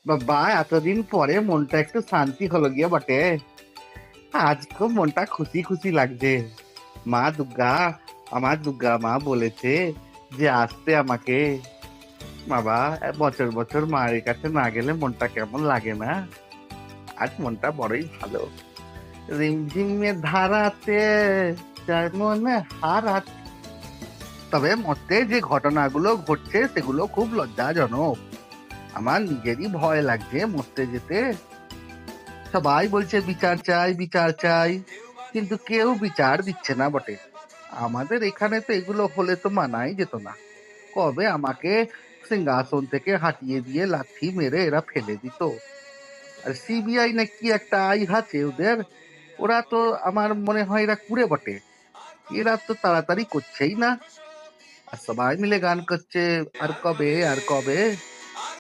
বাবা, এতদিন পরে মনটা একটু শান্তি হলো গিয়ে বটে। আজ খুব মনটা খুশি খুশি লাগছে। মা দুর্গা, আমার দুর্গা মা বলেছে যে আসতে আমাকে। বাবা, বছর বছর মায়ের কাছে না গেলে মনটা কেমন লাগে না। আজ মনটা বড়ই ভালো। রিমঝিমের ধারাতে যেমন হারাতে। তবে মধ্যে যে ঘটনাগুলো ঘটছে সেগুলো খুব লজ্জাজনক। আমার নিজেরই ভয় লাগছে মরতে যেতে। সবাই বলছে বিচার চাই বিচার চাই, কিন্তু কেউ বিচার দিচ্ছে না বটে। আমাদের এখানে তো এগুলো হলে তো মানাই যেত না। কবে আমাকে সিংহাসন থেকে হাঁটিয়ে দিয়ে লাথি মেরে এরা ফেলে দিত। আর সিবিআই না কি একটা আই আছে ওদের। ওরা তো, আমার মনে হয় এরা কুড়ে বটে। এরা তো তাড়াতাড়ি করছেই না। আর সবাই মিলে গান করছে, আর কবে আর কবে।